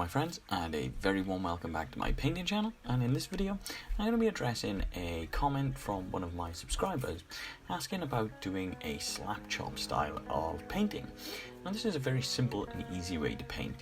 friends, and a very warm welcome back to my painting channel. And in this video I'm going to be addressing a comment from one of my subscribers asking about doing a SLAPCHOP style of painting. Now this is a very simple and easy way to paint,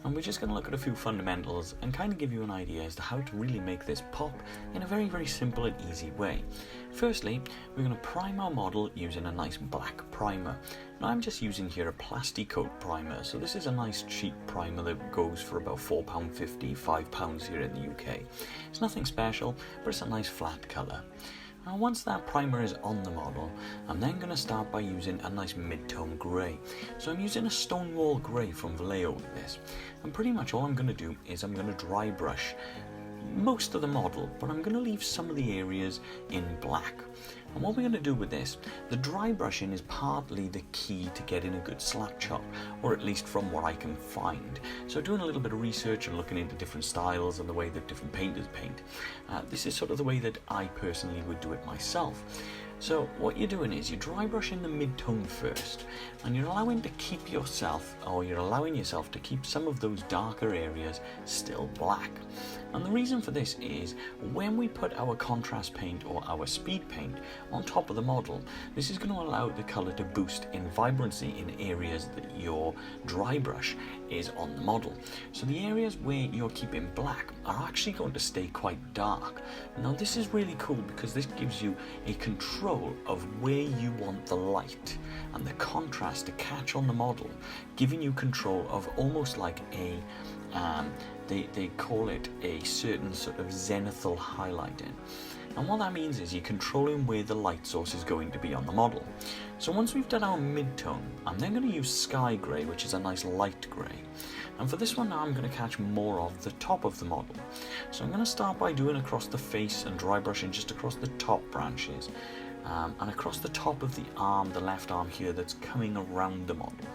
and we're just going to look at a few fundamentals and kind of give you an idea as to how to really make this pop in a very simple and easy way. Firstly, we're going to prime our model using a nice black primer. Now I'm just using here a Plasticoat primer, so this is a nice cheap primer that goes for about £4.50, £5 here in the UK. It's nothing special, but it's a nice flat colour. Now once that primer is on the model, I'm then going to start by using a nice mid-tone grey. So I'm using a Stonewall grey from Vallejo with this, and pretty much all I'm going to do is I'm going to dry brush most of the model, but I'm going to leave some of the areas in black. And what we're going to do with this, the dry brushing is partly the key to getting a good slap chop, or at least from what I can find. So doing a little bit of research and looking into different styles and the way that different painters paint, this is sort of the way that I personally would do it myself. So what you're doing is you're dry brushing the mid-tone first, and you're allowing yourself to keep some of those darker areas still black. And the reason for this is when we put our contrast paint or our speed paint on top of the model, this is going to allow the colour to boost in vibrancy in areas that your dry brush is on the model. So the areas where you're keeping black are actually going to stay quite dark. Now this is really cool because this gives you a control of where you want the light and the contrast to catch on the model, giving you control of almost like a they call it a certain sort of zenithal highlighting. And what that means is you're controlling where the light source is going to be on the model. So once we've done our mid-tone, I'm then going to use Sky Grey, which is a nice light grey. And for this one now I'm going to catch more of the top of the model. So I'm going to start by doing across the face and dry brushing just across the top branches. And across the top of the arm, the left arm here that's coming around the model.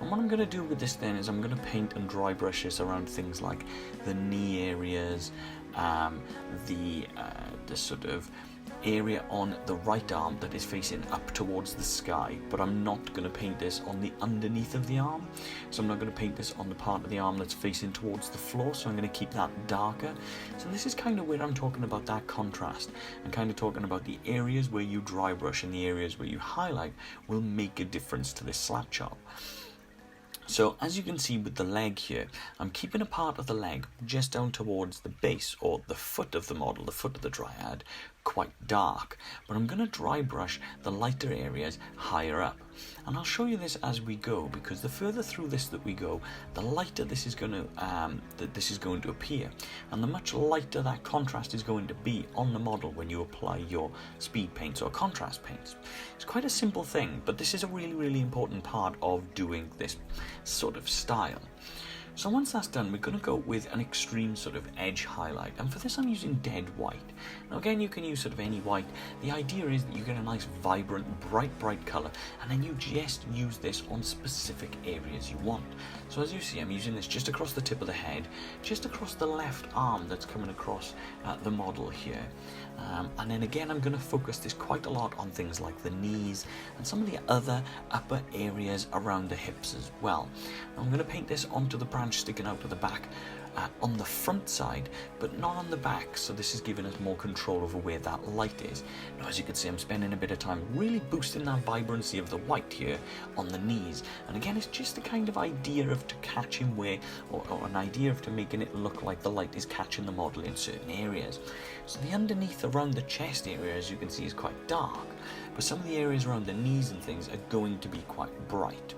And what I'm going to do with this then is I'm going to paint and dry brush this around things like the knee areas, the sort of area on the right arm that is facing up towards the sky, but I'm not going to paint this on the underneath of the arm. So I'm not going to paint this on the part of the arm that's facing towards the floor, so I'm going to keep that darker. So this is kind of where I'm talking about that contrast and kind of talking about the areas where you dry brush and the areas where you highlight will make a difference to this slap chop. So as you can see with the leg here, I'm keeping a part of the leg just down towards the base or the foot of the model, the foot of the dryad, quite dark, but I'm going to dry brush the lighter areas higher up. And I'll show you this as we go, because the further through this that we go, the lighter this is going to appear, and the much lighter that contrast is going to be on the model when you apply your speed paints or contrast paints. It's quite a simple thing, but this is a really important part of doing this sort of style. So once that's done, we're going to go with an extreme sort of edge highlight, and for this I'm using dead white. Now again, you can use sort of any white. The idea is that you get a nice vibrant bright colour, and then you just use this on specific areas you want. So as you see, I'm using this just across the tip of the head, just across the left arm that's coming across the model here, and then again I'm going to focus this quite a lot on things like the knees and some of the other upper areas around the hips as well. Now, I'm going to paint this onto the branch sticking out of the back on the front side, but not on the back, so this is giving us more control over where that light is. Now as you can see, I'm spending a bit of time really boosting that vibrancy of the white here on the knees, and again it's just the kind of idea of to catching where, or an idea of to making it look like the light is catching the model in certain areas. So the underneath around the chest area, as you can see, is quite dark, but some of the areas around the knees and things are going to be quite bright.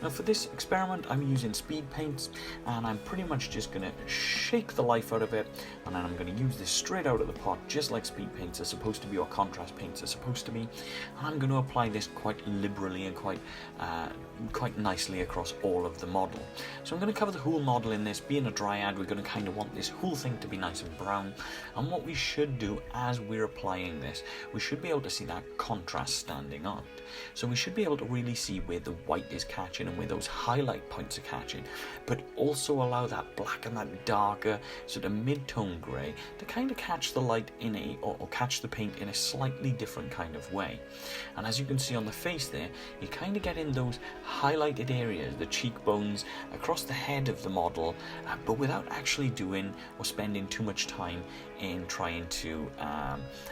Now for this experiment I'm using speed paints, and I'm pretty much just going to shake the life out of it, and then I'm going to use this straight out of the pot just like speed paints are supposed to be, or contrast paints are supposed to be, and I'm going to apply this quite liberally and quite nicely across all of the model. So I'm going to cover the whole model in this. Being a dryad, we're going to kind of want this whole thing to be nice and brown, and what we should do as we're applying this, we should be able to see that contrast standing out. So we should be able to really see where the white is catching and again where those highlight points are catching, but also allow that black and that darker sort of mid-tone grey to kind of catch the light in or catch the paint in a slightly different kind of way. And as you can see on the face there, you kind of get in those highlighted areas, the cheekbones, across the head of the model, but without actually doing or spending too much time in trying to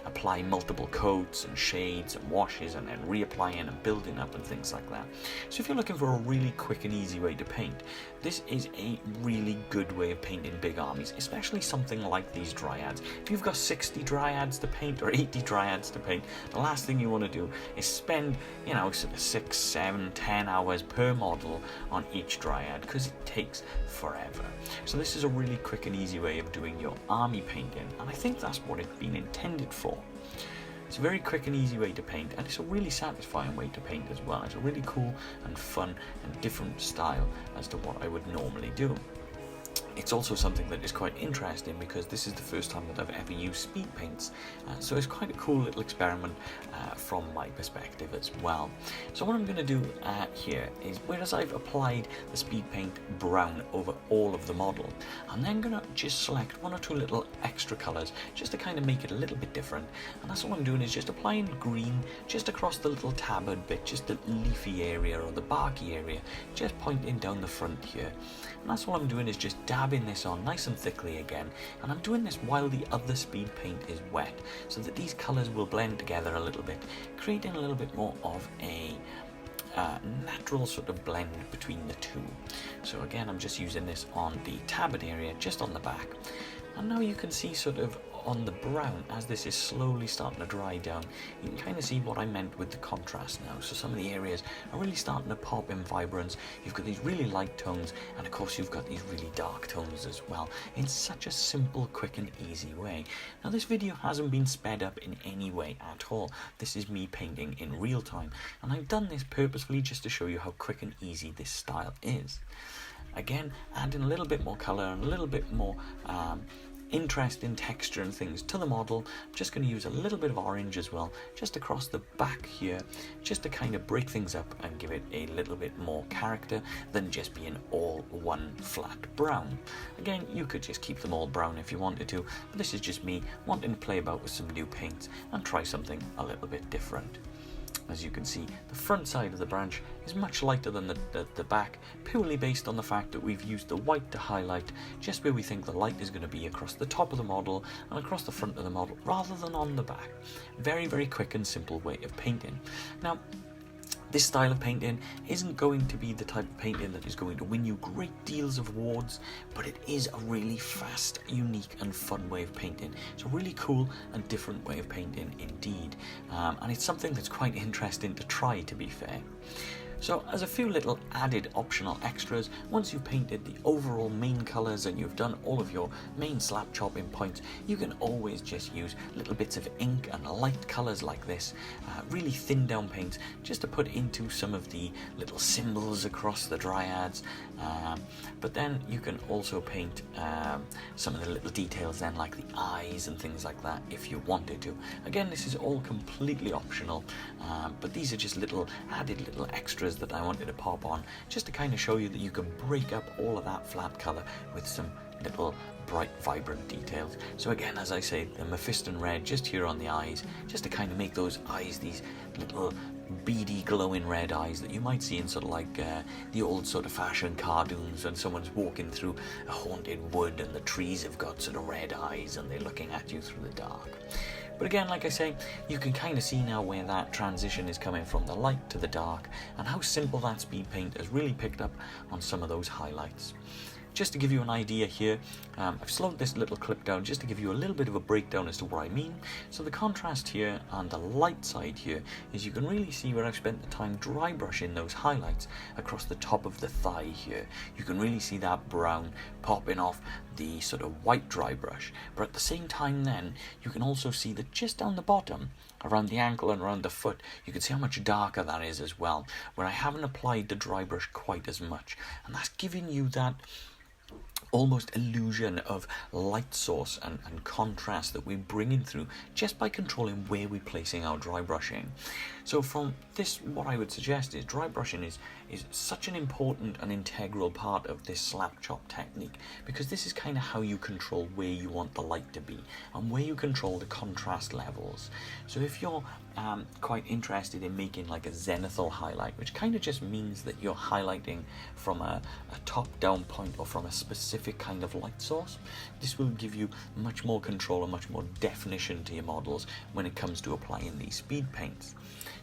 apply multiple coats and shades and washes and then reapplying and building up and things like that. So if you're looking for a really quick and easy way to paint, this is a really good way of painting big armies, especially something like these dryads. If you've got 60 dryads to paint or 80 dryads to paint, the last thing you want to do is spend, you know, sort of 6, 7, 10 hours per model on each dryad, because it takes forever. So this is a really quick and easy way of doing your army painting, and I think that's what it's been intended for. It's a very quick and easy way to paint, and it's a really satisfying way to paint as well. It's a really cool and fun and different style as to what I would normally do. It's also something that is quite interesting because this is the first time that I've ever used speed paints, so it's quite a cool little experiment from my perspective as well. So what I'm going to do here is, whereas I've applied the speed paint brown over all of the model, I'm then going to just select 1 or 2 little extra colours just to kind of make it a little bit different, and that's what I'm doing, is just applying green just across the little tabard bit, just the leafy area or the barky area, just pointing down the front here. And that's what I'm doing, is just dabbing this on nice and thickly again, and I'm doing this while the other speed paint is wet, so that these colours will blend together a little bit, creating a little bit more of a natural sort of blend between the two. So again, I'm just using this on the tabard area, just on the back, and now you can see sort of on the brown, as this is slowly starting to dry down, you can kind of see what I meant with the contrast now. So some of the areas are really starting to pop in vibrance. You've got these really light tones, and of course you've got these really dark tones as well, in such a simple, quick and easy way. Now this video hasn't been sped up in any way at all. This is me painting in real time, and I've done this purposefully just to show you how quick and easy this style is. Again, adding a little bit more colour and a little bit more interest in texture and things to the model. I'm just going to use a little bit of orange as well, just across the back here, just to kind of break things up and give it a little bit more character than just being all one flat brown. Again, you could just keep them all brown if you wanted to, but this is just me wanting to play about with some new paints and try something a little bit different. As you can see, the front side of the branch is much lighter than the back, purely based on the fact that we've used the white to highlight just where we think the light is going to be, across the top of the model and across the front of the model, rather than on the back. Very, very quick and simple way of painting. Now, this style of painting isn't going to be the type of painting that is going to win you great deals of awards, but it is a really fast, unique and fun way of painting. It's a really cool and different way of painting indeed, and it's something that's quite interesting to try, to be fair. So as a few little added optional extras, once you've painted the overall main colours and you've done all of your main slap chopping points, you can always just use little bits of ink and light colours like this, really thin down paints, just to put into some of the little symbols across the dryads. But then you can also paint some of the little details then, like the eyes and things like that, if you wanted to. Again, this is all completely optional, but these are just little added little extras that I wanted to pop on, just to kind of show you that you can break up all of that flat colour with some little bright, vibrant details. So again, as I say, the Mephiston red just here on the eyes, just to kind of make those eyes these little beady, glowing red eyes that you might see in sort of like the old sort of fashion cartoons when someone's walking through a haunted wood and the trees have got sort of red eyes and they're looking at you through the dark. But again, like I say, you can kind of see now where that transition is coming from the light to the dark, and how simple that speed paint has really picked up on some of those highlights. Just to give you an idea here, I've slowed this little clip down just to give you a little bit of a breakdown as to what I mean. So the contrast here on the light side here is you can really see where I've spent the time dry brushing those highlights across the top of the thigh here. You can really see that brown popping off the sort of white dry brush, but at the same time then you can also see that just down the bottom around the ankle and around the foot, you can see how much darker that is as well, where I haven't applied the dry brush quite as much, and that's giving you that almost illusion of light source and contrast that we're bringing through just by controlling where we're placing our dry brushing. So from this, what I would suggest is dry brushing is such an important and integral part of this slap chop technique, because this is kind of how you control where you want the light to be and where you control the contrast levels. So if you're quite interested in making like a zenithal highlight, which kind of just means that you're highlighting from a top-down point or from a specific kind of light source, this will give you much more control and much more definition to your models when it comes to applying these speed paints.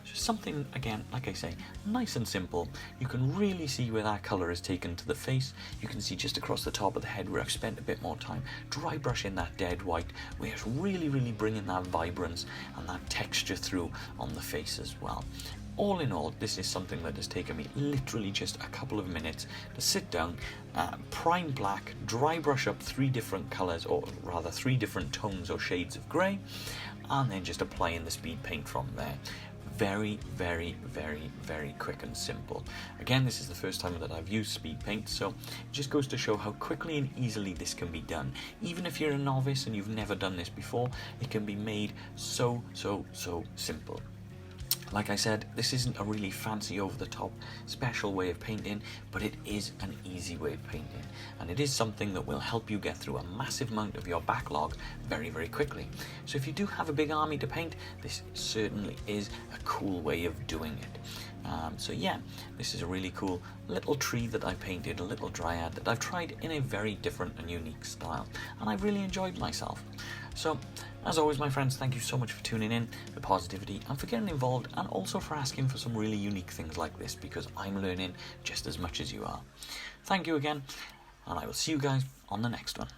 So something, again, like I say, nice and simple. You can really see where that colour is taken to the face. You can see just across the top of the head where I've spent a bit more time dry brushing that dead white, where it's really bringing that vibrance and that texture through on the face as well. All in all, this is something that has taken me literally just a couple of minutes to sit down, prime black, dry brush up 3 different colours, or rather 3 different tones or shades of grey, and then just applying the speed paint from there. Very quick and simple. Again, this is the first time that I've used speed paint, so it just goes to show how quickly and easily this can be done. Even if you're a novice and you've never done this before, it can be made so simple. Like I said, this isn't a really fancy, over-the-top, special way of painting, but it is an easy way of painting, and it is something that will help you get through a massive amount of your backlog very quickly. So if you do have a big army to paint, this certainly is a cool way of doing it. So yeah, this is a really cool little tree that I painted, a little dryad that I've tried in a very different and unique style, and I've really enjoyed myself. So, as always, my friends, thank you so much for tuning in, for positivity, and for getting involved, and also for asking for some really unique things like this, because I'm learning just as much as you are. Thank you again, and I will see you guys on the next one.